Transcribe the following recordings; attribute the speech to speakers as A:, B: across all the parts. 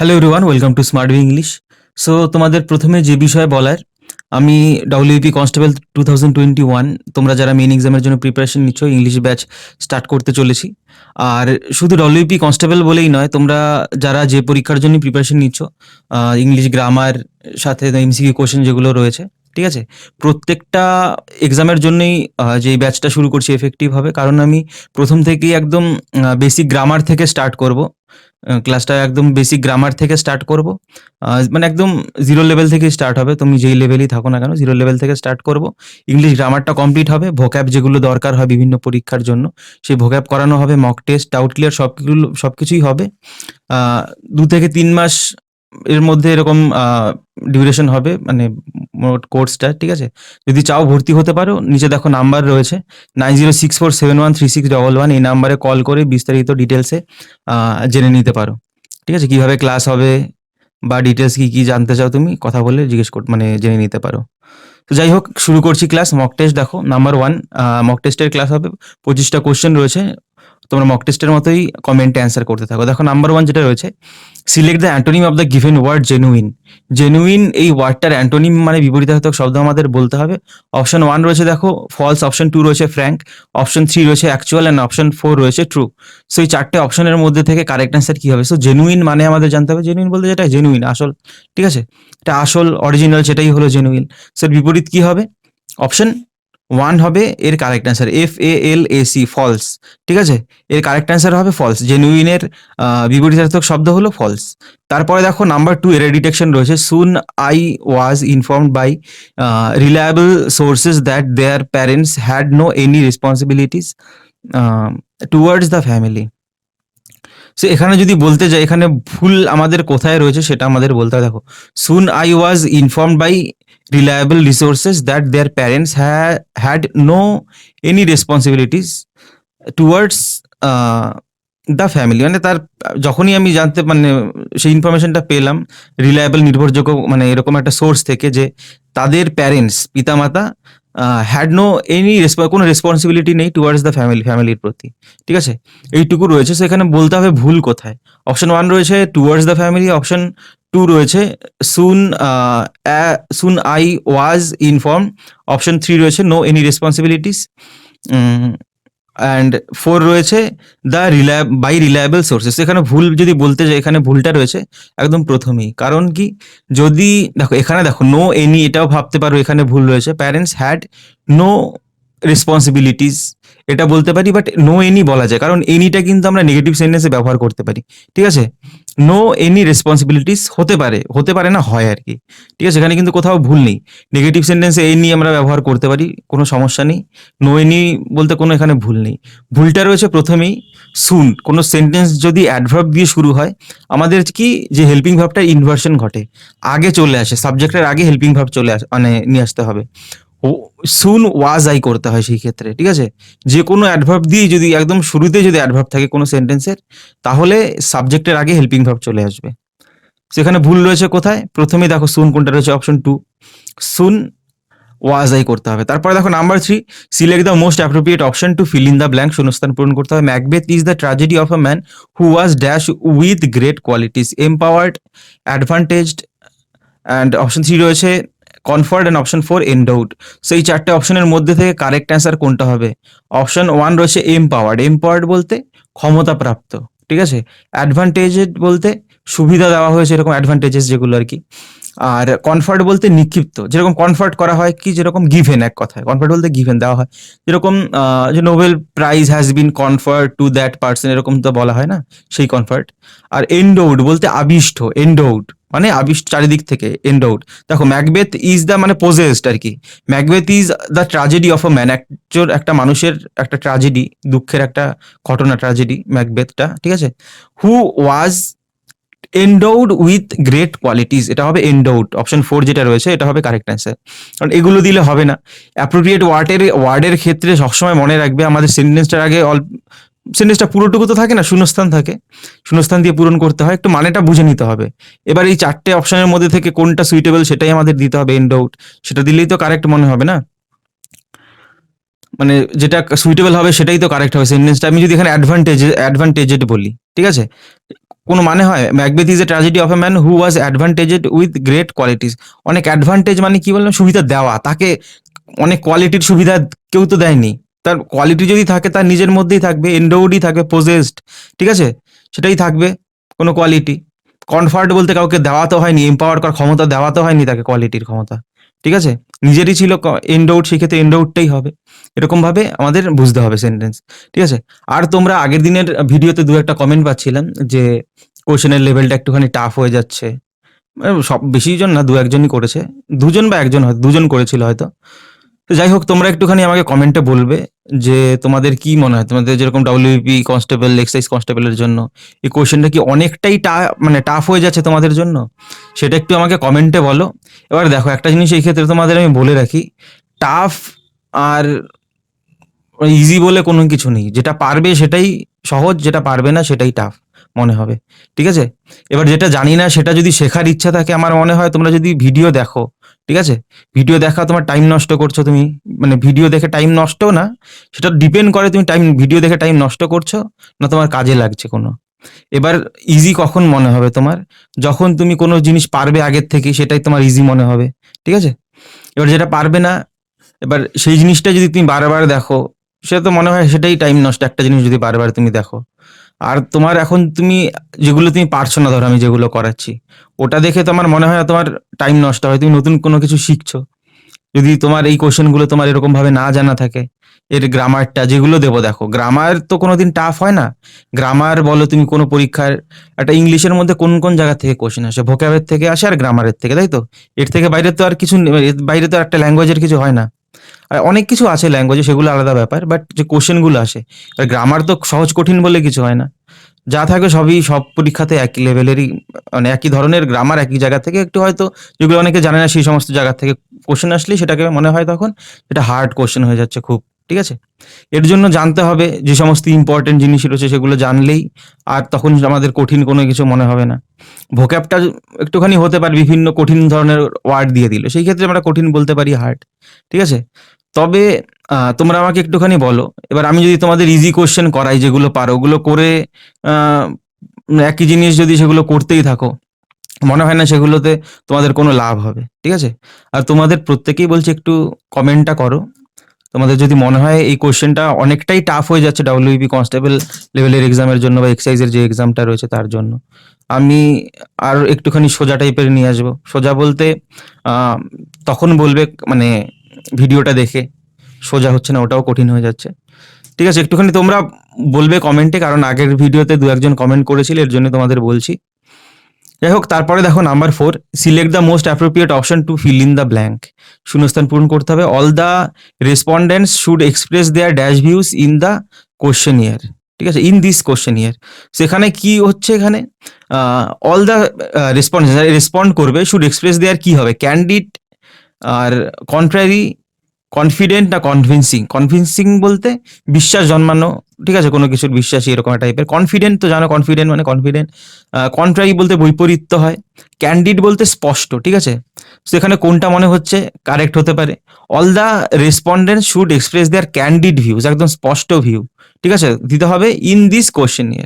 A: Hello everyone, welcome to smart B English. So তোমাদের প্রথমে যে বিষয় বলার, আমি ডাব্লিউপি কনস্টেবল 2021, তোমরা যারা মেন এক্সামের জন্য প্রিপারেশন নিচ্ছ, ইংলিশ ব্যাচ স্টার্ট করতে চলেছি। আর শুধু ডাব্লিউপি কনস্টেবল বলেই নয়, তোমরা যারা যে পরীক্ষার জন্য প্রিপারেশন নিচ্ছ, ইংলিশ গ্রামার সাথে এমসিকিউ কোশ্চেন যেগুলো রয়েছে, ঠিক আছে, প্রত্যেকটা এক্সামের জন্যই যে ব্যাচটা শুরু করছি এফেক্টিভ হবে, কারণ আমি প্রথম থেকেই একদম বেসিক গ্রামার থেকে স্টার্ট করব। ক্লাসটা একদম বেসিক গ্রামার থেকে স্টার্ট করব। মানে একদম জিরো লেভেল থেকে স্টার্ট হবে, তুমি যেই লেভেলই থাকো না কেন, জিরো লেভেল থেকে স্টার্ট করব। ইংলিশ গ্রামারটা কমপ্লিট হবে, ভোক্যাব যেগুলো দরকার হয় বিভিন্ন পরীক্ষার জন্য, সেই ভোক্যাব করানো হবে, মক টেস্ট, ডাউট ক্লিয়ার সব কিছুই হবে। 2 থেকে 3 মাস এর মধ্যে এরকম ডিউরেশন হবে, মানে মোট কোর্সটা, ঠিক আছে। যদি চাও ভর্তি হতে পারো, নিচে দেখো নাম্বার রয়েছে 9064713611, এই নাম্বারে কল করে বিস্তারিত ডিটেলসে জেনে নিতে পারো, ঠিক আছে। কিভাবে ক্লাস হবে বা ডিটেলস কি কি জানতে চাও, তুমি কথা বলে মানে জেনে নিতে পারো। তো যাই হোক, শুরু করছি ক্লাস। মক টেস্ট দেখো, নাম্বার 1, মক টেস্টের ক্লাস হবে। 25টা কোশ্চেন রয়েছে, তোমরা মক টেস্টের মতোই কমেন্টে অ্যান্সার করতে থাকো। দেখো নাম্বার 1 যেটা রয়েছে, select the antonym of the given word genuine. Genuine এই ওয়ার্ডটার অ্যান্টোনিম মানে বিপরীতার্থক শব্দ আমাদের বলতে হবে। অপশন 1 রয়েছে দেখো ফলস, অপশন 2 রয়েছে ফ্র্যাঙ্ক, অপশন 3 রয়েছে অ্যাকচুয়াল, অ্যান্ড অপশন 4 রয়েছে ট্রু। সো এই 4টে অপশনের মধ্যে থেকে কারেক্ট অ্যান্সার কি হবে? সো জেনুইন মানে আমাদের জানতে হবে, জেনুইন বলতে যেটা জেনুইন, আসল, ঠিক আছে, এটা আসল, অরিজিনাল, সেটাই হলো জেনুইন। সো এর বিপরীত কি হবে? অপশন 1 হবে এর কারেক্ট অ্যান্সার, FALAC, ফলস, ঠিক আছে। এর কারেক্ট অ্যান্সার হবে ফলস। জেনুইনের বিপরীতার্থক শব্দ হলো ফলস। তারপরে দেখো নাম্বার 2 এর ডিটেকশন রয়েছে, soon I was informed by reliable sources that their parents had no any responsibilities towards the family. So এখানে যদি বলতে যাই, এখানে ভুল আমাদের কোথায় রয়েছে সেটা আমাদের বলতে হবে। দেখো, soon I was informed by reliable resources that their parents had no any responsibilities towards the family, মানে তার যখনই আমি জানতে মানে সেই ইনফরমেশনটা পেলাম রিলায়েবল, নির্ভরযোগ্য, মানে এরকম একটা সোর্স থেকে, যে তাদের প্যারেন্টস, পিতামাতা, হ্যাড নো এনি কোনো রেসপন্সিবিলিটি নেই টুয়ার্ডস দ্য ফ্যামিলির প্রতি, ঠিক আছে, এইটুকু রয়েছে। সো এখানে বলতে হবে ভুল কোথায়। অপশন 1 রয়েছে টুয়ার্ডস দ্য ফ্যামিলি, অপশন 2 রয়েছে soon soon I was inform, option 3 রয়েছে নো এনি রেসপন্সিবিলিটিস, অ্যান্ড 4 রয়েছে দ্য রিলায়েবল সোর্সেস। এখানে ভুল যদি বলতে যাই, এখানে ভুলটা রয়েছে একদম প্রথমেই। কারণ কি, যদি দেখো এখানে দেখো নো এনি, এটাও ভাবতে পারো এখানে ভুল রয়েছে। প্যারেন্টস হ্যাড নো রেসপন্সিবিলিটিস এটা বলতে পারি, বাট নো এনি বলা যায়, কারণ এনিটা কিন্তু আমরা নেগেটিভ সেন্টেন্সে ব্যবহার করতে পারি, ঠিক আছে। নো এনি রেসপন্সিবিলিটিস হতে পারে না, হয় আর কি, ঠিক আছে। এখানে কিন্তু কোথাও ভুল নেই, নেগেটিভ সেন্টেন্সে এনি আমরা ব্যবহার করতে পারি, কোনো সমস্যা নেই। নো এনি বলতে কোনো এখানে ভুল নেই। ভুলটা রয়েছে প্রথমেই, সুন। কোনো সেন্টেন্স যদি অ্যাডভার্ব দিয়ে শুরু হয়, আমাদের কি যে হেল্পিং ভার্বটার ইনভার্সন ঘটে, আগে চলে আসে, সাবজেক্টের আগে হেল্পিং ভার্ব চলে আসে, মানে নিয়ে আসতে হবে। ও সুন ওয়াজ আই করতে হয় সেই ক্ষেত্রে, ঠিক আছে। যে কোনো অ্যাডভার্ব দিয়ে যদি একদম শুরুতে যদি অ্যাডভার্ব থাকে কোনো সেন্টেন্সের, তাহলে সাবজেক্টের আগে হেল্পিং ভার্ব চলে আসবে। সেখানে ভুল রয়েছে কোথায়? প্রথমেই দেখো সুন কোনটা রয়েছে, অপশন 2, সুন ওয়াজ আই করতে হবে। তারপরে দেখো number 3, select the most appropriate option to fill in the blank, শূন্যস্থান পূরণ করতে হবে। Macbeth is the tragedy of a man who was dash with great qualities, empowered, advantaged, and option 3 রয়েছে conferred, and option 4 endowed. So এই 4টে অপশনের মধ্যে থেকে কারেক্ট অ্যান্সার কোনটা হবে? অপশন 1 রয়েছে এম্পাওয়ার্ড। এম্পাওয়ার্ড বলতে ক্ষমতাপ্রাপ্ত, ঠিক আছে। অ্যাডভান্টেজেড বলতে সুবিধা দেওয়া হয়েছে, এরকম অ্যাডভান্টেজেস যেগুলো আর কি। আর কনফার্ট বলতে নিক্ষিপ্ত, যেরকম কনফার্ট করা হয় কি, যেরকম গিভেন, এক কথায় কনফার্ট বলতে গিভেন দেওয়া হয়, যেরকম যে Nobel prize has been conferred to that person, এরকম তো বলা হয় না, সেই কনফার্ট। আর এন্ডোউড বলতে আবিষ্ট, এন্ডোউড মানে আবিষ্ট চারিদিক থেকে, এন্ডোউড। দেখো ম্যাকবেথ ইজ দ্য মানে পোজেসড আর কি, Macbeth is the tragedy of a man, একটা মানুষের একটা ট্র্যাজেডি, দুঃখের একটা ঘটনা, ট্র্যাজেডি ম্যাকবেথটা, ঠিক আছে। হু ওয়াজ এন্ডোউড উইথ গ্রেট কোয়ালিটিস, এটা হবে এন্ডোউড। অপশন 4 যেটা রয়েছে এটা হবে কারেক্ট অ্যান্সার, কারণ এগুলো দিলে হবে না। অ্যাপ্রোপ্রিয়েট ওয়ার্ডের ক্ষেত্রে সবসময় মনে রাখবে, আমাদের সেন্টেন্সটার আগে সেন্টেন্সটা পুরোটুকু তো থাকে না, শূন্যস্থান থাকে, শূন্যস্থান দিয়ে পূরণ করতে হয়, একটু মানেটা বুঝে নিতে হবে। এবার এই 4টে অপশনের মধ্যে থেকে কোনটা সুইটেবল সেটাই আমাদের দিতে হবে, এন্ডোউড, সেটা দিলেই তো কারেক্ট মনে হবে না, মানে যেটা সুইটেবল হবে সেটাই তো কারেক্ট হবে সেন্টেন্সটা। আমি যদি এখানে অ্যাডভান্টেজেড বলি, ঠিক আছে, কোনো মানে হয়? Macbeth is a tragedy of a man who was advantaged with great qualities. অনেক অ্যাডভান্টেজ মানে কি বললাম? সুবিধা দেওয়া। তাকে অনেক কোয়ালিটির সুবিধা কেউ তো দেয়নি। তার কোয়ালিটি যদি থাকে তার নিজের মধ্যেই থাকবে, এন্ডোউডই থাকবে, possessed, ঠিক আছে? সেটাই থাকবে কোনো কোয়ালিটি। কনফার্ট বলতে কাউকে দেওয়া তো হয়নি, এম্পাওয়ার করার ক্ষমতা দেওয়া তো হয়নি তাকে, কোয়ালিটির ক্ষমতা। ঠিক আছে? নিজেরই ছিল এন্ডোউড, সেক্ষেত্রে এন্ডোউডটাই হবে। এরকমভাবে আমাদের বুঝতে হবে সেন্টেন্স। ঠিক আছে? আর তোমরা আগের দিনের ভিডিওতে ২-১ টা কমেন্ট পাচ্ছিলাম যে কোয়েশ্চেনের লেভেলটা একটুখানি টাফ হয়ে যাচ্ছে। সব বেশিজন না, ২-১ জনই করেছে। ২ জন বা ১ জন হয়তো, ২ জন করেছিল হয়তো। তো যাই হোক, তোমরা একটুখানি আমাকে কমেন্টে বলবে যে তোমাদের কি মনে হয়, তোমাদের যেরকম WBP কনস্টেবল, এক্সাইজ কনস্টেবলের জন্য এই কোয়েশ্চেনটা কি অনেকটাই মানে টাফ হয়ে যাচ্ছে তোমাদের জন্য? সেটা একটু আমাকে কমেন্টে বলো। এবার দেখো, একটা জিনিস এই ক্ষেত্রে তোমাদের আমি বলে রাখি, টাফ আর ইজি বলে কোনো কিছু নেই। যেটা পারবে সেটাই সহজ, যেটা পারবে না সেটাই টাফ মনে হবে। ঠিক আছে? এবার যেটা জানি না সেটা যদি শেখার ইচ্ছা থাকে, আমার মনে হয় তোমরা যদি ভিডিও দেখো, ঠিক আছে? ভিডিও দেখা তোমার টাইম নষ্ট করছো তুমি, মানে ভিডিও দেখে টাইম নষ্ট না, সেটা ডিপেন্ড করে তুমি ভিডিও দেখে টাইম নষ্ট করছো না তোমার কাজে লাগছে কোনো। এবার ইজি কখন মনে হবে তোমার? যখন তুমি কোনো জিনিস পারবে আগের থেকে, সেটাই তোমার ইজি মনে হবে। ঠিক আছে? এবার যেটা পারবে না, এবার সেই জিনিসটা যদি তুমি বারবার দেখো, সেটা তো মনে হয় সেটাই টাইম নষ্ট, একটা জিনিস যদি বারবার তুমি দেখো। আর তোমার এখন তুমি যেগুলো তুমি পারছো না, ধরো আমি যেগুলো করাচ্ছি, ওটা দেখে তোমার মনে হয় না তোমার টাইম নষ্ট হয়, তুমি নতুন কোনো কিছু শিখছো। যদি তোমার এই কোশ্চেনগুলো তোমার এরকম ভাবে না জানা থাকে, এর গ্রামারটা যেগুলো দেবো, দেখো গ্রামার তো কোনোদিন টাফ হয় না। গ্রামার বলো তুমি কোনো পরীক্ষার, একটা ইংলিশের মধ্যে কোন কোন জায়গা থেকে কোশ্চেন আসে? ভোক্যাবের থেকে আসে আর গ্রামারের থেকে, তাই তো? এর থেকে বাইরে তো আর কিছু এর বাইরে তো একটা ল্যাঙ্গুয়েজের কিছু হয় না। আর অনেক কিছু আছে ল্যাঙ্গুয়েজে, সেগুলো আলাদা ব্যাপার, বাট যে কোশ্চেনগুলো আসে, আর গ্রামার তো সহজ কঠিন বলে কিছু হয় না। যা থাকবে সবই সব পরীক্ষাতে একই লেভেলেরই, মানে একই ধরনের গ্রামার, একই জায়গা থেকে একটু হয়তো যেগুলো অনেকে জানে না সেই সমস্ত জায়গা থেকে কোশ্চেন আসলেই সেটাকে মনে হয় তখন এটা হার্ড কোশ্চেন হয়ে যাচ্ছে খুব। ঠিক আছে? এর জন্য জানতে হবে যে সমস্ত ইম্পর্টেন্ট জিনিস রয়েছে, সেগুলো জানলেই আর তখন আমাদের কঠিন কোনো কিছু মনে হবে না। ভোক্যাবটা একটুখানি হতে পারে বিভিন্ন কঠিন ধরনের ওয়ার্ড দিয়ে দিল, সেই ক্ষেত্রে আমরা কঠিন বলতে পারি, হার্ড। ঠিক আছে? তবে তোমরা আমাকে একটুখানি বলো, এবার আমি যদি তোমাদের ইজি কোশ্চেন করাই, যেগুলো পারো ওগুলো করে আহ, একই জিনিস যদি সেগুলো করতেই থাকো, মনে হয় না সেগুলোতে তোমাদের কোনো লাভ হবে। ঠিক আছে? আর তোমাদের প্রত্যেকেই বলছি একটু কমেন্টটা করো, তোমাদের যদি মনে হয় এই কোশ্চেনটা অনেকটাই টাফ হয়ে যাচ্ছে WBP কনস্টেবল লেভেলের এক্সামের জন্য বা এক্সাইজের যে এক্সামটা রয়েছে তার জন্য, আমি আর একটুখানি সোজা টাইপের নিয়ে আসবো। সোজা বলতে আহ, তখন বলবে মানে ভিডিওটা দেখে সোজা হচ্ছে না, ওটাও কঠিন হয়ে যাচ্ছে। ঠিক আছে? একটুখানি তোমরা বলবে কমেন্টে, কারণ আগের ভিডিওতে ২-১ জন কমেন্ট করেছিল, এর জন্য তোমাদের বলছি। যাই হোক, তারপরে দেখো number 4, select the most appropriate option to fill in the blank. শূন্যস্থান পূরণ করতে হবে। All the respondents should express their dash views in the questionnaire. ঠিক আছে? In this questionnaire. সেখানে কি হচ্ছে, এখানে অল দ্য রেসপন্ডেন্টস রেসপন্ড করবে, শুড এক্সপ্রেস দেয়ার কি হবে? ক্যান্ডিড আর কন্ট্রারি, কনফিডেন্ট না কনভিন্সিং? কনভিন্সিং বলতে বিশ্বাস জন্মানো, ঠিক আছে, কোনো কিছুর বিশ্বাসী এরকম টাইপের। কনফিডেন্ট তো জানো, কনফিডেন্ট মানে কনফিডেন্ট। কন্ট্রারি বলতে বৈপরীত্য হয়। ক্যান্ডিড বলতে স্পষ্ট। ঠিক আছে? সেখানে কোনটা মনে হচ্ছে কারেক্ট হতে পারে? All the respondent should express there candid views, একদম স্পষ্ট ভিউ। ঠিক আছে? দিতে হবে ইন দিস কোশ্চেন নিয়ে।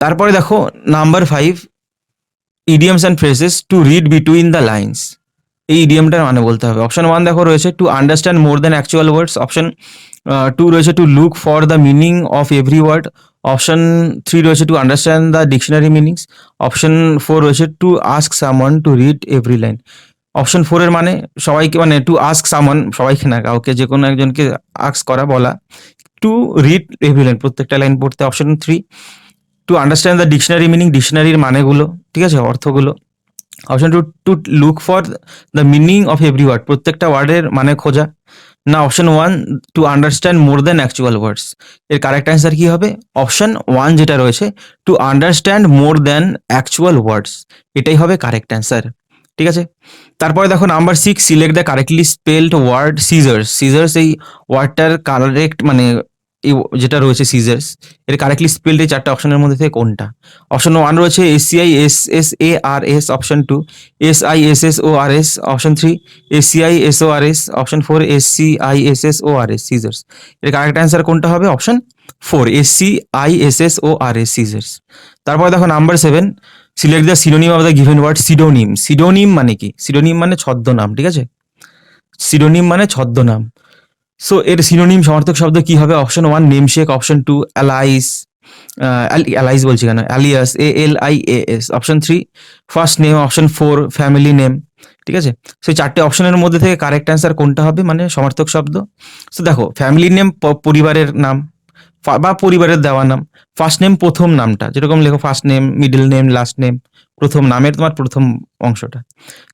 A: তারপরে দেখো number 5, idioms and phrases to read between the lines. এই ইডিয়মটার মানে বলতে হবে। অপশন 1 দেখো রয়েছে to understand more than actual words. Option 2 রয়েছে to look for the meaning of every word. Option 3 রয়েছে to understand the dictionary meanings. Option 4 রয়েছে to ask someone to read every line. Option 4 এর মানে সবাইকে, মানে two ask someone, সবাইকে না, কাউকে, যে কোনো একজনকে আস্ক করা, বলা, টু রিড এভরি লাইন, প্রত্যেকটা লাইন পড়তে। Option 3 to understand the dictionary meaning, ডিকশনারির মানেগুলো, ঠিক আছে, অর্থগুলো। Option 2 to look for the meaning of every word, প্রত্যেকটা ওয়ার্ডের মানে খোঁজা। না, option 1 to understand more than actual words. এর কারেক্ট অ্যান্সার কি হবে? অপশন 1 যেটা রয়েছে, to understand more than actual words, এটাই হবে কারেক্ট অ্যান্সার। ঠিক আছে? তারপরে দেখো number 6, select the correctly spelled word scissors. Scissors এই ওয়ার্ডটার কারেক্ট মানে এই যেটা রয়েছে সিজার্স, এর কারেক্টলি স্পেলড এই 4টে অপশনের মধ্যে থেকে কোনটা? অপশন 1 রয়েছে SCISSARS। Option 2 SISSORS। Option 3 SCISORS। Option 4 SCISSORS, scissors. এর কারেক্ট অ্যান্সার কোনটা হবে? 4 SCISSORS, সিজার্স। তারপরে দেখো number 7, select the synonym of the given word. Pseudonym, pseudonym মানে কি? সিডোনিম মানে ছদ্মনাম, ঠিক আছে? সিডোনিম মানে ছদ্মনাম। সো এর সিনোনিম সমার্থক শব্দ কি হবে? অপশন 1 নেমশেক, অপশন 2 অ্যালাইস, অ্যালাইস বলছি কেন, alias, ALIAS, option 3 first name, option 4 family name, ঠিক আছে? সেই চারটে অপশনের মধ্যে থেকে কারেক্ট অ্যান্সার কোনটা হবে মানে সমার্থক শব্দ? সো দেখো, ফ্যামিলি নেম পরিবারের নাম বা পরিবারের দেওয়া নাম, ফার্স্ট নেম প্রথম নামটা, যেরকম লেখো first name, middle name, last name, প্রথম নামের তোমার প্রথম অংশটা।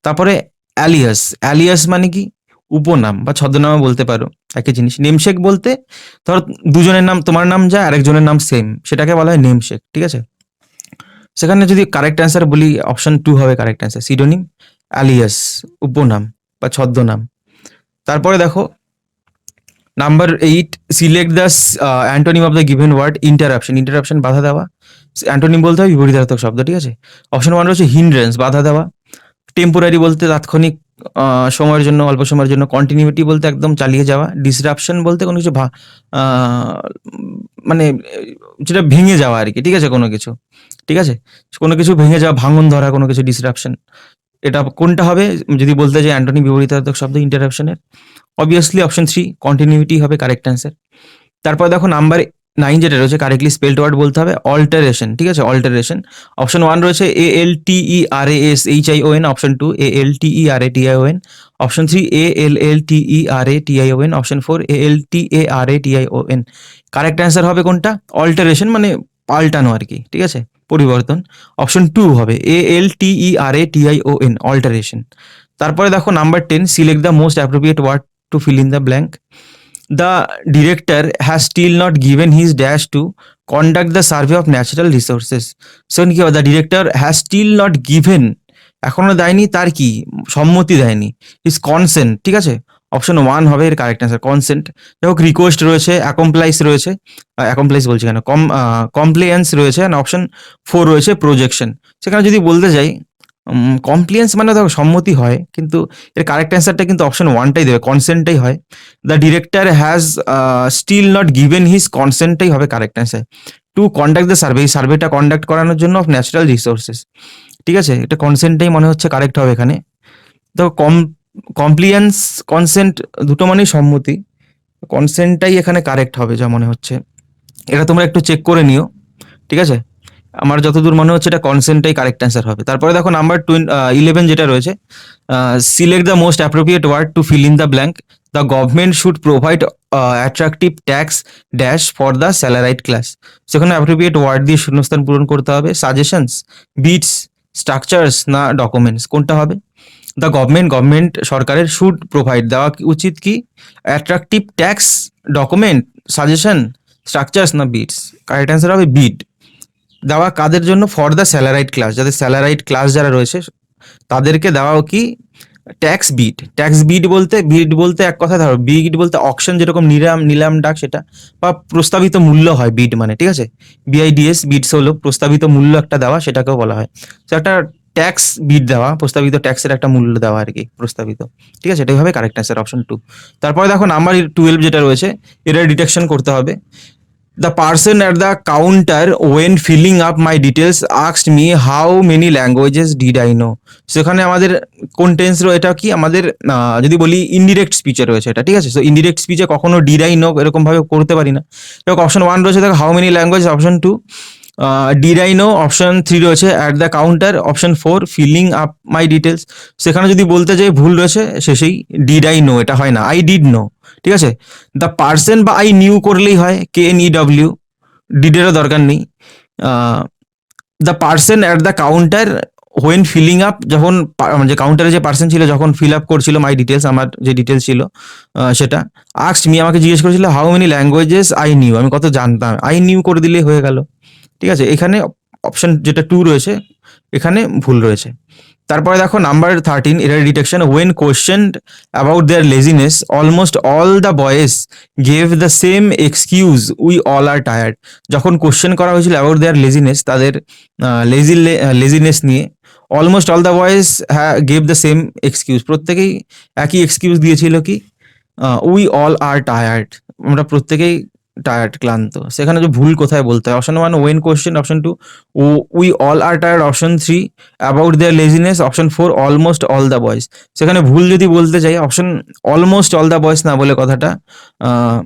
A: তারপরে অ্যালিয়াস, অ্যালিয়াস মানে কি? উপনাম বা ছদ্মনামও বলতে পারো, একই জিনিস। নেমশেক বলতে ধরো দুজনের নাম, তোমার নাম যা আরেকজনের নাম সেম, সেটাকে বলা হয় নেমশেক, ঠিক আছে? সেখানে যদি কারেক্ট অ্যান্সার বলি অপশন 2 হবে কারেক্ট অ্যান্সার, সিডোনিম, অ্যালিয়াস উপনাম বা ছদ্মনাম। তারপরে দেখো number 8, select the antonym of the given word. Interruption, interruption বাধা দেওয়া, অ্যান্টোনিম বলতে হয় বিপরীতার্থক শব্দ, ঠিক আছে? অপশন 1 রয়েছে হিন্ড্রেন্স, বাধা দেওয়া। টেম্পোরারি বলতে তাৎক্ষণিক, সময়ের জন্য, অল্প সময়ের জন্য। কন্টিনিউটি বলতে একদম চালিয়ে যাওয়া। ডিসরাপশন বলতে কোনো কিছু মানে যেটা ভেঙে যাওয়া আর কি, ঠিক আছে? কোনো কিছু, ঠিক আছে? কোনো কিছু ভেঙে যাওয়া, ভাঙন ধরা কোনো কিছু, ডিসরাপশন। এটা কোনটা হবে যদি বলতে যাই অ্যান্টোনিম বিপরীতার্থক শব্দ ইন্টারাপশনের? অবভিয়াসলি অপশন 3 কন্টিনিউটি হবে কারেক্ট অ্যান্সার। তারপর দেখো নাম্বার 9 যেটা রয়েছে, কারেক্টলি স্পেলড ওয়ার্ড বলতে হবে অল্টারেশন, ঠিক আছে? অল্টারেশন। অপশন 1 রয়েছে ALTERASHION, option 2 ALTERATION, option 3 ALLTERATION, option 4 ALTARATION। Correct answer হবে কোনটা? অল্টারেশন মানে পাল্টানো আর কি, ঠিক আছে? পরিবর্তন। অপশন 2 হবে ALTERATION, অল্টারেশন। তারপরে দেখো number 10, select the most appropriate word to fill in the blank. The director has still not given his dash to conduct the survey of natural resources. So কি হবে? The director has still not given, এখনো দেয়নি, তার কি? সম্মতি দেয়নি, his consent, ঠিক আছে? অপশন 1 হবে এর কারেক্ট অ্যান্সার, কনসেন্ট। দেখো রিকোয়েস্ট রয়েছে, অ্যাকমপ্লাইস রয়েছে, অ্যাকমপ্লাইস বলছি কেন, কমপ্লিয়েন্স রয়েছে, অ্যান্ড অপশন 4 রয়েছে প্রজেকশন। সেখানে যদি বলতে যাই কমপ্লিয়েন্স মানে দেখো সম্মতি হয়, কিন্তু এর কারেক্ট অ্যান্সারটা কিন্তু অপশন 1টাই দেবে, কনসেন্টটাই হয়। The director has still not given his কনসেন্টটাই হবে correct answer to conduct the survey, সার্ভেটা কন্ডাক্ট করানোর জন্য অফ ন্যাচারাল রিসোর্সেস, ঠিক আছে? এটা কনসেন্টটাই মনে হচ্ছে কারেক্ট হবে এখানে। তো কমপ্লিয়েন্স, কনসেন্ট দুটো মানেই সম্মতি, কনসেন্টটাই এখানে কারেক্ট হবে যা মনে হচ্ছে। এটা তোমরা একটু চেক করে নিও, ঠিক আছে? আমার যতদূর মনে হচ্ছে এটা কনসেন্টটাই কারেক্ট অ্যান্সার হবে। তারপরে দেখো নাম্বার 11 যেটা রয়েছে, select the most appropriate word to fill in the blank. The government should provide attractive tax dash for the salaried class. সেখানে অ্যাপ্রোপ্রিয়েট ওয়ার্ড দিয়ে শূন্যস্থান পূরণ করতে হবে। সাজেশনস, বিটস, স্ট্রাকচার্স না ডকুমেন্টস, কোনটা হবে? দ্য গভর্নমেন্ট সরকারের, শুড প্রোভাইড দেওয়া উচিত কি? Attractive tax, document, suggestion, structures না বিটস? কারেক্ট অ্যান্সার হবে বিট। দেওয়া কাদের জন্য? ফর দ্য স্যালারাইড ক্লাস, যাদের স্যালারাইড ক্লাস যারা রয়েছে তাদেরকে দেওয়া কি? Tax bit. ট্যাক্স বিট বলতে এক কথা ধরো, বিট বলতে অকশন, যেরকম নিলাম ডাক সেটা, বা প্রস্তাবিত মূল্য হয় বিট মানে, ঠিক আছে? BIDS, বিটস হলো প্রস্তাবিত মূল্য একটা দেওয়া, সেটাকেও বলা হয়। তো একটা ট্যাক্স বিট দেওয়া, প্রস্তাবিত ট্যাক্সের একটা মূল্য দেওয়া আর কি, প্রস্তাবিত, ঠিক আছে? এটাই হবে কারেক্ট অ্যান্সার, অপশন 2। তারপরে দেখো নাম্বার 12 যেটা রয়েছে, এটা ডিটেকশন করতে হবে। The person at the counter when filling up my details asked me how many languages did I know. সেখানে আমাদের কোন টেন্স রয়েছে? এটা কি আমাদের যদি বলি ইনডিরেক্ট স্পিচে রয়েছে এটা, ঠিক আছে? সো ইনডিরেক্ট স্পিচে কখনো ডিড আই নো এরকম ভাবে করতে পারি না। দেখো অপশন 1 রয়েছে, দেখো how many language, option 2 did I know, option 3 রয়েছে at the counter, option 4 filling up my details. সেখানে যদি বলতে যাই ভুল রয়েছে শেষেই, ডিড আই নো এটা হয় না, আই ডিড নো, ঠিক আছে? দ্য পার্সন বা আই নিউ করলেই হয়, KNEW, ডিডেরও দরকার নেই। The person at the counter when filling up, যখন যে কাউন্টারে যে পার্সন ছিল যখন ফিল আপ করছিল মাই ডিটেলস, আমার যে ডিটেলস ছিল সেটা, আস্কড মি আমাকে জিজ্ঞেস করেছিল how many languages I knew, আমি কত জানতাম, আই নিউ করে দিলেই হয়ে গেল, ঠিক আছে? এখানে অপশন যেটা 2 রয়েছে এখানে ভুল রয়েছে। তারপরে দেখো number 13, error detection. When questioned about their laziness almost all the boys gave the same excuse, we all are tired. যখন কোশ্চেন করা হয়েছিল অ্যাবাউট দেয়ার লেজিনেস, তাদের লেজিনেস নিয়ে, almost all the boys gave the same excuse, প্রত্যেকেই একই excuse দিয়েছিল কি? We all are tired, আমরা প্রত্যেকেই টায়ার্ড, ক্লান্ত। সেখানে যে ভুল কোথায় বলতে হয়? Option 1 when question, option 2 we all are tired, option 3 about their laziness, option 4 almost all the boys. সেখানে ভুল যদি বলতে চাই, option almost all the boys না বলে কথাটা আহ,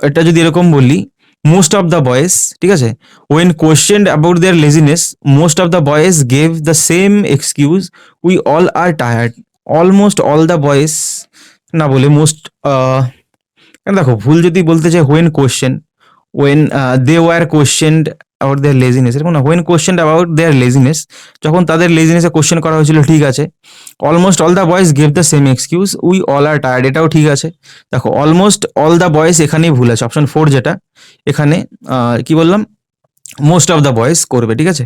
A: এটা যদি এরকম বলি, মোস্ট অফ দ্য বয়েজ, ঠিক আছে, when questioned about their laziness most of the boys gave the same excuse, we all are tired. Almost all the boys না বলে মোস্ট, দেখো ভুল যদি বলতে চাই when question, when they were questioned about their laziness, এরকম না, when questioned about their laziness, যখন তাদের লেজিনেসে কোয়েশ্চেন করা হয়েছিল, ঠিক আছে। Almost all the boys gave the same excuse, we all are tired, এটাও ঠিক আছে। দেখো অলমোস্ট অল দ্য বয়েজ এখানেই ভুল আছে, অপশন 4 যেটা, এখানে কি বললাম, মোস্ট অফ দ্য বয়েজ করবে, ঠিক আছে।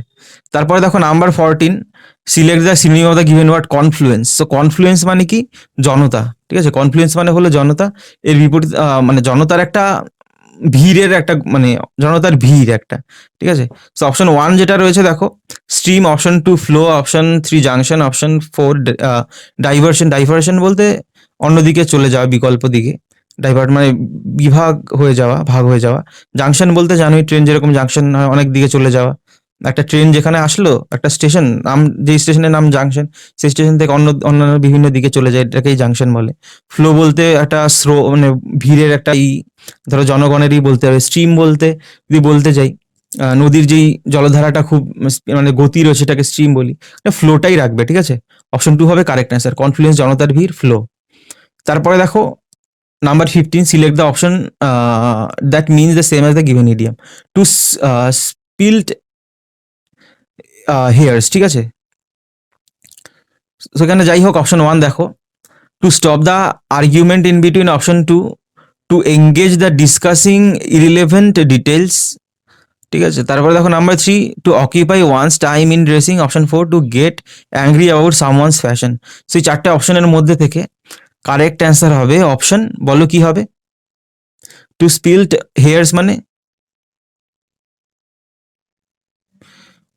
A: তারপরে দেখো number 14, select the synonym of the given word confluence. So confluence মানে কি? জনতা, ঠিক আছে। কনফ্লুয়েন্স মানে হলো জনতা। এর বিপরীত মানে জনতার একটা ভিড়ের একটা, মানে জনতার ভিড় একটা, ঠিক আছে। সো অপশন 1 যেটা রয়েছে দেখো, stream, option 2 flow, option 3 junction, option 4 diversion. Diversion বলতে অন্যদিকে চলে যাওয়া, বিকল্প দিকে। ডাইভার্ট মানে বিভাগ হয়ে যাওয়া, ভাগ হয়ে যাওয়া। জাংশন বলতে জানোই, ট্রেন যেরকম জাংশন হয়, অনেক দিকে চলে যাওয়া। একটা ট্রেন যেখানে আসলো, একটা স্টেশন নাম, যে স্টেশনের নাম জাংশন, সেই স্টেশন থেকে অন্যান্য বিভিন্ন দিকে চলে যায়, এটাকেই জাংশন বলে। ফ্লো বলতে একটা স্রো, মানে ভিড়ের একটা ধরো জনগণেরই বলতে হবে। স্ট্রিম বলতে যদি বলতে যাই, নদীর যেই জলধারাটা খুব মানে গতি রয়েছে, সেটাকে স্ট্রিম বলি। ফ্লোটাই রাখবে, ঠিক আছে। অপশন 2 হবে কারেক্ট অ্যান্সার, কনফ্লুয়েন্স, জনতার ভিড়, ফ্লো। তারপরে দেখো number 15, select the option that means the same as the given idiom. To split hairs, ঠিক আছে। সেখানে যাই হোক, অপশন 1 দেখো, to stop the argument in between, option 2 to engage the discussing irrelevant details, ঠিক আছে। তারপরে দেখো number 3, to occupy one's time in dressing, option 4 to get angry about someone's fashion. সেই চারটে অপশনের মধ্যে থেকে কারেক্ট অ্যান্সার হবে অপশন, বলো কি হবে? টু স্পিল্ট হেয়ার্স মানে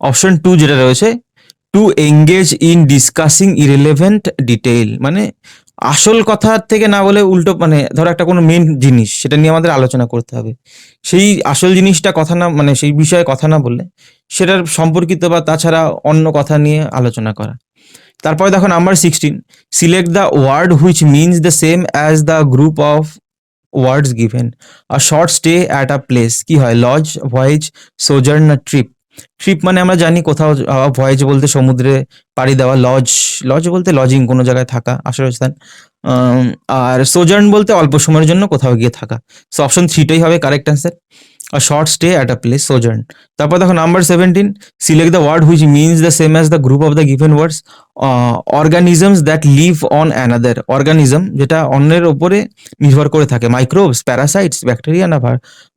A: অপশন 2 যেটা রয়েছে, to engage in discussing irrelevant detail, মানে আসল কথার থেকে না বলে উল্টো, মানে ধরো একটা কোনো মেন জিনিস, সেটা নিয়ে আমাদের আলোচনা করতে হবে, সেই আসল জিনিসটা কথা না, মানে সেই বিষয়ে কথা না বললে সেটার সম্পর্কিত বা তাছাড়া অন্য কথা নিয়ে আলোচনা করা। তারপরে দেখো number 16, select the word which means the same as the group of words given. A short stay at a place, কি হয়? লজ, ভয়েজ, সোজার্ন না ট্রিপ। ট্রিপ মানে আমরা জানি কোথাও, ভয়েজ বলতে সমুদ্রে পাড়ি দেওয়া, লজ, লজ বলতে লজিং, কোনো জায়গায় থাকা, আশ্রয়স্থান। আম, আর সোজার্ন বলতে অল্প সময়ের জন্য কোথাও গিয়ে থাকা। সো অপশন 3টাই হবে correct answer, a short stay at a place, sojourn. তারপর দেখো number 17, select the word which means the same as the group of the given words. Organisms that live on another. Organism যেটা অন্যের ওপরে নির্ভর করে থাকে, মাইক্রোবস, প্যারাসাইটস, ব্যাকটেরিয়া না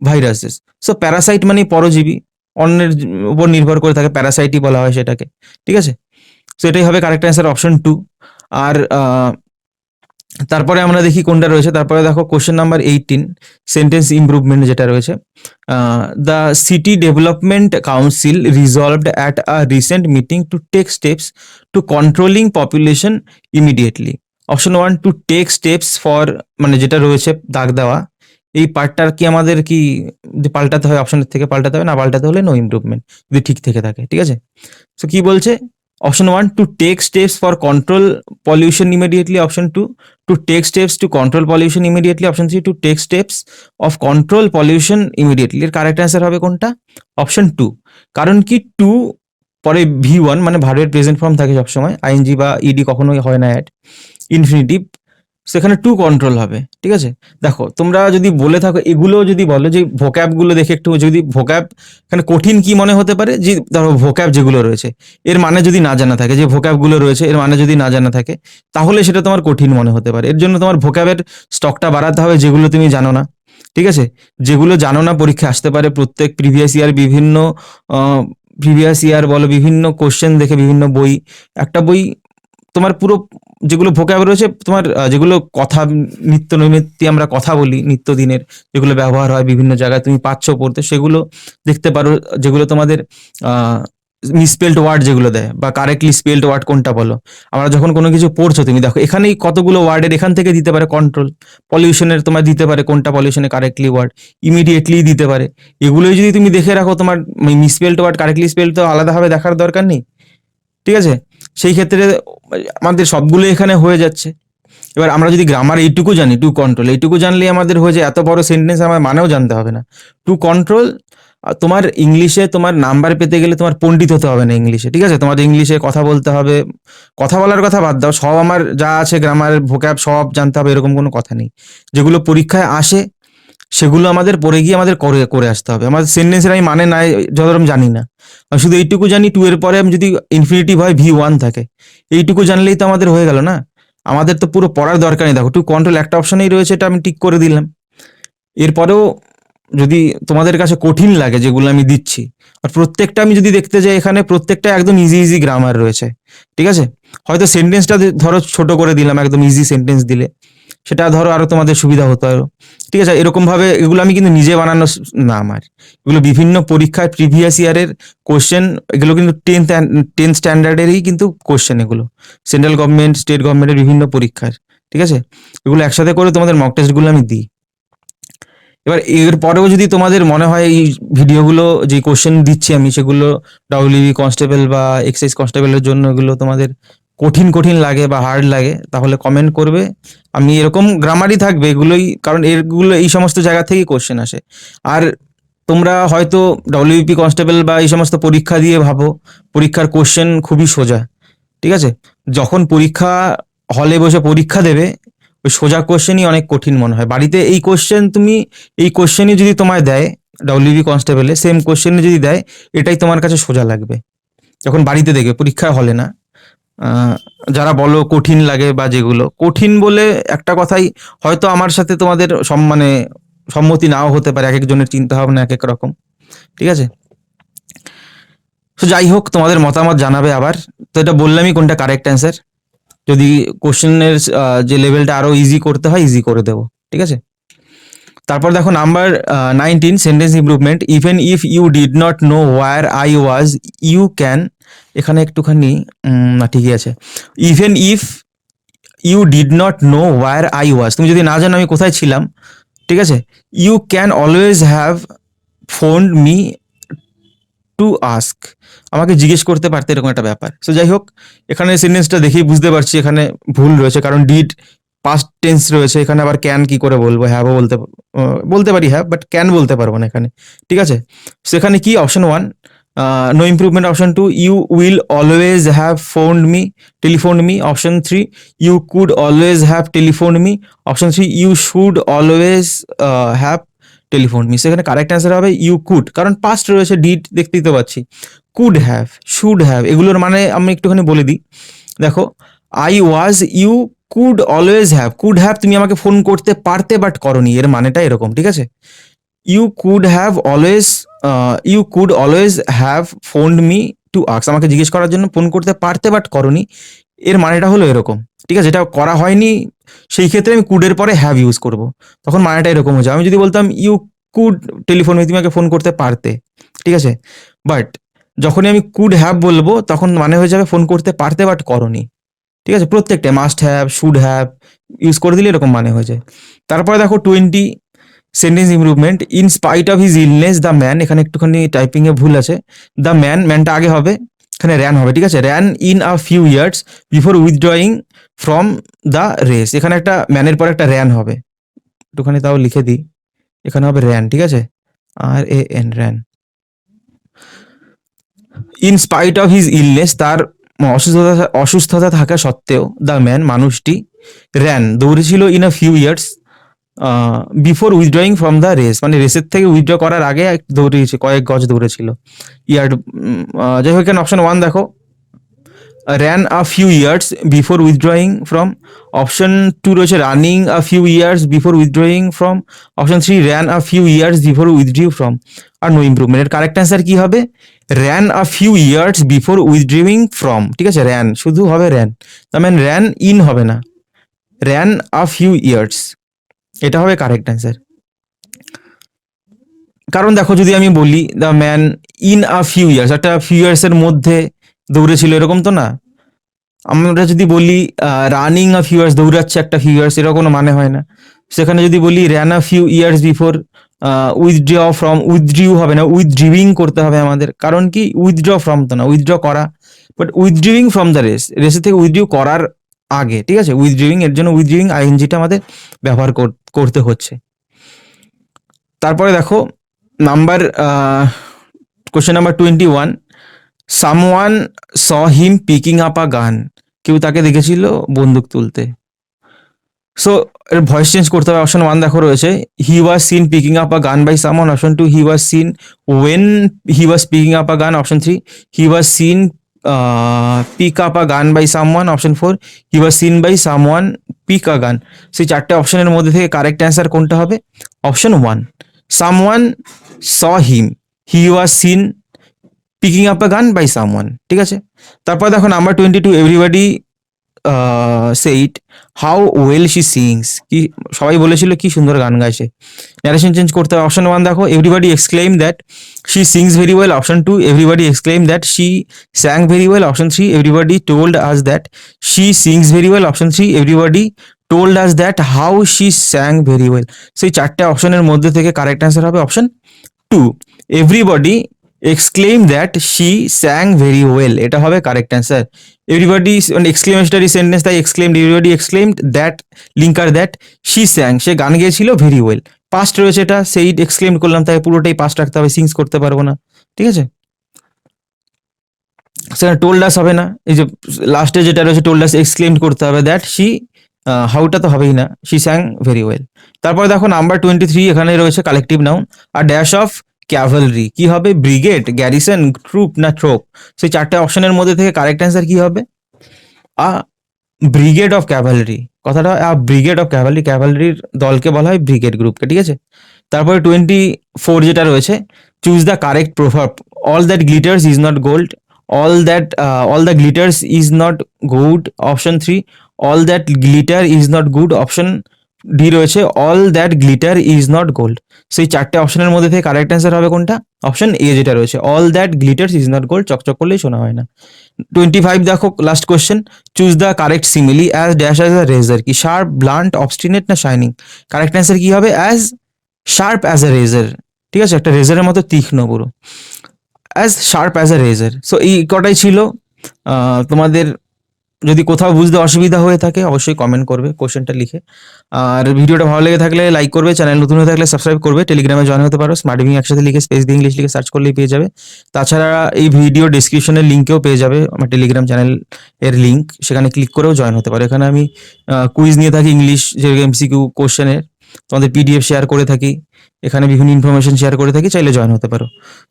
A: viruses. So parasite মানে পরজীবী, অন্যের উপর নির্ভর করে থাকে, প্যারাসাইটই বলা হয় সেটাকে, ঠিক আছে। সো এটাই হবে কারেক্ট অ্যান্সার, অপশন 2। আর তারপরে আমরা দেখি কোনটা রয়েছে। তারপরে দেখো কোশ্চেন নাম্বার 18, সেন্টেন্স ইমপ্রুভমেন্ট যেটা রয়েছে, the city development council resolved at a recent meeting to take steps to controlling population immediately. Option 1 to take steps for, মানে যেটা রয়েছে দাগ দেওয়া, এই পার্টটার কি আমাদের কি পাল্টাতে হয়? অপশনের থেকে পাল্টাতে হবে, না পাল্টাতে হলে নো ইমপ্রুভমেন্ট, যদি ঠিক থেকে থাকে, ঠিক আছে। সো কি বলছে? Option 1 to take steps for control pollution immediately, option 2 to take steps to control pollution immediately, option 3 to take steps of control pollution immediately. এর কারেক্ট অ্যান্সার হবে কোনটা? অপশন 2। কারণ কি, 2 পরে V1 মানে ভার্বের প্রেজেন্ট ফর্ম থাকে সবসময়, আইএনজি বা ইডি কখনোই হয় না অ্যাড, ইনফিনিটিভ, সেখানে 2 কন্ট্রোল হবে, ঠিক আছে। দেখো তোমরা যদি বলে থাকো, এগুলো যদি বলো যে ভোক্যাব গুলো দেখে একটু, যদি ভোক্যাব এখানে কঠিন কি মনে হতে পারে, যে ধরো ভোক্যাব যেগুলো রয়েছে এর মানে যদি না জানা থাকে, যে ভোক্যাব গুলো রয়েছে এর মানে যদি না জানা থাকে, তাহলে সেটা তোমার কঠিন মনে হতে পারে। এর জন্য তোমার ভোক্যাবের স্টকটা বাড়াতে হবে, যেগুলো তুমি জানো না, ঠিক আছে। যেগুলো জানো না পরীক্ষা আসতে পারে, প্রত্যেক প্রিভিয়াস ইয়ার বিভিন্ন প্রিভিয়াস ইয়ার বলো, বিভিন্ন কোশ্চেন দেখে, বিভিন্ন বই, একটা বই তোমার পুরো, যেগুলো ভোক্যাব রয়েছে তোমার, যেগুলো কথা, নিত্য নৈমিত্তিক আমরা কথা বলি, নিত্যদিনের যেগুলো ব্যবহার হয় বিভিন্ন জায়গায়, তুমি পাচ্ছ পড়তে, সেগুলো দেখতে পারো, যেগুলো তোমাদের মিসস্পেলড ওয়ার্ড যেগুলো দেয় বা কারেক্টলি স্পেলড ওয়ার্ড কোনটা বলো। আমরা যখন কোনো কিছু পড়ছো তুমি দেখো এখানেই কতগুলো ওয়ার্ডের এখান থেকে দিতে পারে কন্ট্রোল, পলিউশনের তোমার দিতে পারে কোনটা পলিউশনে কারেক্টলি ওয়ার্ড, ইমিডিয়েটলি দিতে পারে। এগুলোই যদি তুমি দেখে রাখো তোমার মিসস্পেলড ওয়ার্ড কারেক্টলি স্পেলড তো আলাদাভাবে দেখার দরকার নেই, ঠিক আছে। সেই ক্ষেত্রে আমাদের সবগুলো এখানে হয়ে যাচ্ছে। এবার আমরা যদি গ্রামার এইটুকু জানি, টু কন্ট্রোল এইটুকু জানলেই আমাদের হয়ে যায়, এত বড় সেন্টেন্স আমার মানেও জানতে হবে না। টু কন্ট্রোল, তোমার ইংলিশে তোমার নাম্বার পেতে গেলে তোমার পণ্ডিত হতে হবে না ইংলিশে, ঠিক আছে। তোমার ইংলিশে কথা বলতে হবে, কথা বলার কথা বাদ দাও, সব আমার যা আছে গ্রামার ভোক্যাব সব জানতে হবে এরকম কোনো কথা নেই। যেগুলো পরীক্ষায় আসে সেগুলো আমাদের পড়ে গিয়ে আমাদের করে করে আসতে হবে। আমাদের সেন্টেন্সের আমি মানে নাই যতরকম জানি না, আমি শুধু এইটুকু জানি টু এর পরে আমি যদি ইনফিনিটিভ হয় V1 থাকে, এইটুকু জানলেই তো আমাদের হয়ে গেল না। আমাদের তো পুরো পড়ার দরকার নেই। দেখো টু কন্ট্রোল একটা অপশনেই রয়েছে, এটা আমি টিক করে দিলাম। এরপরেও যদি তোমাদের কাছে কঠিন লাগে যেগুলো আমি দিচ্ছি, আর প্রত্যেকটা আমি যদি দেখতে যাই এখানে প্রত্যেকটা একদম ইজি ইজি গ্রামার রয়েছে, ঠিক আছে। হয়তো সেন্টেন্সটা ধরো ছোট করে দিলাম, একদম ইজি সেন্টেন্স দিলে সেটা ধরো আরো তোমাদের সুবিধা হতো আরো, ঠিক আছে। এরকম ভাবে এগুলো আমি কিন্তু নিজে বানানো না, আমার এগুলো বিভিন্ন পরীক্ষায় প্রিভিয়াস ইয়ারের কোশ্চেন, এগুলো কিন্তু টেন্থ স্ট্যান্ডার্ডেরই কিন্তু কোশ্চেন, এগুলো সেন্ট্রাল গভর্নমেন্ট স্টেট গভর্নমেন্টের বিভিন্ন পরীক্ষার, ঠিক আছে। এগুলো একসাথে করে তোমাদের মক টেস্টগুলো আমি দিই। এবার এর পরেও যদি তোমাদের মনে হয় এই ভিডিওগুলো যে কোশ্চেন দিচ্ছি আমি সেগুলো ডাব্লিউবি কনস্টেবল বা এক্সাইজ কনস্টেবলের জন্য এগুলো তোমাদের কঠিন কঠিন লাগে বা হার্ড লাগে, তাহলে কমেন্ট করবে। আমি এরকম গ্রামারই থাকবে এগুলোই, কারণ এগুলো এই সমস্ত জায়গা থেকেই কোশ্চেন আসে। আর তোমরা হয়তো ডাব্লিউপি কনস্টেবল বা এই সমস্ত পরীক্ষা দিয়ে ভাবো পরীক্ষার কোশ্চেন খুবই সোজা, ঠিক আছে। যখন পরীক্ষা হলে বসে পরীক্ষা দেবে ওই সোজা কোশ্চেনই অনেক কঠিন মনে হয়। বাড়িতে এই কোশ্চেন তুমি, এই কোশ্চেনই যদি তোমায় দেয় ডাব্লিউবি কনস্টেবলে, সেম কোশ্চেনই যদি দেয় এটাই তোমার কাছে সোজা লাগবে যখন বাড়িতে দেখবে, পরীক্ষা হলে না। যারা বলো কঠিন লাগে বা যেগুলো কঠিন বলে একটা কথাই, হয়তো আমার সাথে তোমাদের মানে সম্মতি নাও হতে পারে, এক একজনের চিন্তা ভাবনা এক এক রকম, ঠিক আছে। তো যাই হোক তোমাদের মতামত জানাবে আবার। তো এটা বললামই কোনটা কারেক্ট অ্যান্সার। যদি কোশ্চেনের যে লেভেলটা আরো ইজি করতে হয় ইজি করে দেবো, ঠিক আছে। তারপর দেখো number 19 sentence improvement. Even if you did not know where I was you can, এখানে একটুখানি না ঠিকই আছে। Even if you did not know where I was, তুমি যদি না জানো আমি কোথায় ছিলাম, ঠিক আছে, you can always have phoned me to ask, আমাকে জিজ্ঞেস করতে পারতে, এরকম একটা ব্যাপার। সো যাই হোক এখানে সেন্টেন্সটা দেখেই বুঝতে পারছি এখানে ভুল রয়েছে, কারণ ডিড পাস্ট টেন্স রয়েছে এখানে, আবার ক্যান কি করে বলবো, হ্যাভও বলতে পারি হ্যাভ, বাট ক্যান বলতে পারবো না এখানে, ঠিক আছে। সেখানে কি option 1 no improvement, option 2 you will always have phoned me telephone me, option 3 you could always have telephone me, option 3 you should always have telephone me. সেখানে কারেক্ট অ্যান্সার হবে ইউ কুড, কারণ পাস্ট রয়েছে, did দেখতেই তো পাচ্ছি। Could have, should have, এগুলোর মানে আমি একটুখানি বলে দিই। দেখো I was, you could always have, could have তুমি আমাকে ফোন করতে পারতে বাট করনি, এর মানেটা এরকম, ঠিক আছে। You could have always, you could always have phoned me to ask, আমাকে জিজ্ঞেস করার জন্য ফোন করতে পারতে বাট করনি, এর মানেটা হলো এরকম, ঠিক আছে। যেটা করা হয়নি সেই ক্ষেত্রে আমি কুডের পরে হ্যাভ ইউজ করব, তখন মানেটা এরকম হয়ে যাবে। আমি যদি বলতাম ইউ কুড টেলিফোন মি, তুমি আমাকে ফোন করতে পারতে, ঠিক আছে, বাট যখনই আমি কুড হ্যাভ বলবো তখন মানে হয়ে যাবে ফোন করতে পারতে বাট করনি, ঠিক আছে। প্রত্যেকটা must have should have use করে দিলে এরকম মানে হয়ে যায়। তারপরে দেখো 20 sentence improvement. In spite of his illness the man, এখানে একটুখানি টাইপিং এ ভুল আছে, দ্য ম্যানটা আগে হবে, এখানে র্যান হবে, ঠিক আছে। Ran in a few years before withdrawing from the race, এখানে একটা ম্যানের পর একটা র্যান হবে, একটুখানি তাও লিখে দিই, এখানে হবে র্যান, ঠিক আছে, RAN ran. In spite of his illness, তার অসুস্থতা থাকা সত্ত্বেও, দ্য ম্যান মানুষটি, র্যান দৌড়েছিল, in a few years before withdrawing from the race, মানে রেসের থেকে উইথড্র করার আগে দৌড়িয়েছে, কয়েক গজ দৌড়েছিল। ইয়ার্ড, যাই হোক এখানে অপশন 1 দেখো ran a few years before withdrawing from, option 2 রয়েছে running a few years before withdrawing from, option 3 ran a few years before withdrew from, আর নো ইমপ্রুভমেন্ট। এর কারেক্ট অ্যান্সার কি হবে, ran a few years before withdrawing from, ঠিক আছে, ran শুধু হবে ran, তার মানে র্যান ইন হবে না, র্যান আ ফিউ ইয়ার্স, এটা হবে কারেক্ট অ্যান্সার। কারণ দেখো যদি আমি বলি the man in a few years, একটা ফিউ ইয়ার্সের মধ্যে দৌড়েছিল এরকম তো না। আমরা যদি বলি রানিং আ ফিউ ইয়ার্স, দৌড়াচ্ছে একটা ফিউ ইয়ার্স, এরকম কোনো মানে হয় না। সেখানে যদি বলি ran a few years before, withdraw from, উইথড্রিউ হবে না, উইথড্রিভিং করতে হবে আমাদের। কারণ কি উইথড্র ফ্রম তো না, উইথড্র করা, বাট উইথড্রিভিং ফ্রম দ্য রেস, রেসের থেকে উইথড্রিউ করার আগে, ঠিক আছে, উইথড্রিভিং এর জন্য উইথড্রিভিং আইএনজিটা আমাদের ব্যবহার করতে হচ্ছে। তারপরে দেখো number question number 21, someone saw him Peking up a গান, কেউ তাকে দেখেছিল বন্দুক তুলতে। সো এর ভয়েস চেঞ্জ করতে হবে। অপশন 1 দেখো রয়েছে, he was seen picking up a gun by someone. Option 2, he was seen when he was picking up a gun. Option 3, he was seen pick up a gun by someone. Option 4, he was seen by someone pick a gun. সেই চারটে অপশনের মধ্যে থেকে correct answer কোনটা হবে? Option 1, someone saw him, he was seen picking up a gun by someone, ঠিক আছে। তারপর দেখো number 22, everybody said how well she sings, কি সবাই বলেছিল কি সুন্দর গান গাইছে। ন্যারেশন চেঞ্জ করতে হবে। অপশন 1 দেখো, everybody exclaim that she sings very well. Option 2, everybody exclaim that she sang very well. Option 3, everybody told us that she sings very well. Option 3, everybody told us that how she sang very well. সেই চারটে অপশনের মধ্যে থেকে correct answer হবে option 2, everybody exclaim that she sang very well, এটা হবে correct answer. Everybody exclamationary sentence, তাই exclaimed, everybody exclaimed that linker that she স্যাং, সে গান গেয়েছিল ভেরি ওয়েল। পাস্ট রয়েছে এটা, সেই এক্সক্লেম করলাম, তাই পুরোটাই পাস্ট রাখতে হবে, সিংস করতে পারবো না, ঠিক আছে। সেখানে টোল্ড আস হবে না, এই যে লাস্টে যেটা রয়েছে টোল্ড আস এক্সক্লেম করতে হবে দ্যাট শি, হাউটা তো হবেই না, শি স্যাং ভেরি ওয়েল। তারপরে দেখো নাম্বার 23, এখানে রয়েছে কালেকটিভ নাউন, আর ড্যাশ অফ ক্যাভালরি, কি হবে? ব্রিগেড, গ্যারিসন, ট্রুপ না ট্রোপ। সেই চারটে অপশনের মধ্যে থেকে কারেক্ট অ্যান্সার কি হবে? আ ব্রিগেড অফ ক্যাভালরি, কথাটা ব্রিগেড অফ ক্যাভালরি, ক্যাভালরির দলকে বলা হয় ব্রিগেড গ্রুপকে, ঠিক আছে। তারপরে 24 যেটা রয়েছে, choose the correct proverb, all that glitters is not gold, all the glitters is not good. Option 3, all that glitter is not good. Option D রয়েছে, all that glitter is not gold. সেই চারটে অপশনের মধ্যে থেকে correct answer হবে কোনটা? Option A যেটা রয়েছে, all that glitters is not gold, চকচক করলেই শোনা হয় না। 25 দেখো last question, choose the correct simile as dash as a razor, কি শার্প, ব্লান্ট, অবস্টিনেট না শাইনিং। কারেক্ট অ্যান্সার কি হবে? As sharp as a razor, ঠিক আছে, একটা রেজারের মতো তীক্ষ্ণ পুরো, as sharp as a razor. So এই কটাই ছিল। তোমাদের যদি কোথাও বুঝতে অসুবিধা হয়ে থাকে অবশ্যই কমেন্ট করবে কোশ্চেনটা লিখে, আর ভিডিওটা ভালো লেগে থাকলে লাইক করবে, চ্যানেল নতুন হয়ে থাকলে সাবস্ক্রাইব করবে, টেলিগ্রামে জয়েন হতে পারো, স্মার্ট বিং একসাথে লিখে স্পেস দিয়ে ইংলিশ লিখে সার্চ করলেই পেয়ে যাবে। তাছাড়া এই ভিডিও ডিসক্রিপশনের লিঙ্কেও পেয়ে যাবে আমার টেলিগ্রাম চ্যানেল এর লিঙ্ক, সেখানে ক্লিক করেও জয়েন হতে পারো। এখানে আমি কুইজ নিয়ে থাকি ইংলিশ, যে এমসিকিউ কোশ্চেনের, তোমাদের পিডিএফ শেয়ার করে থাকি, এখানে বিভিন্ন ইনফরমেশন শেয়ার করে থাকি, চাইলে জয়েন হতে পারো।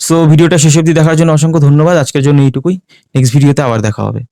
A: সো ভিডিওটা শেষ অবধি দেখার জন্য অসংখ্য ধন্যবাদ, আজকের জন্য এইটুকুই, নেক্সট ভিডিওতে আবার দেখা হবে।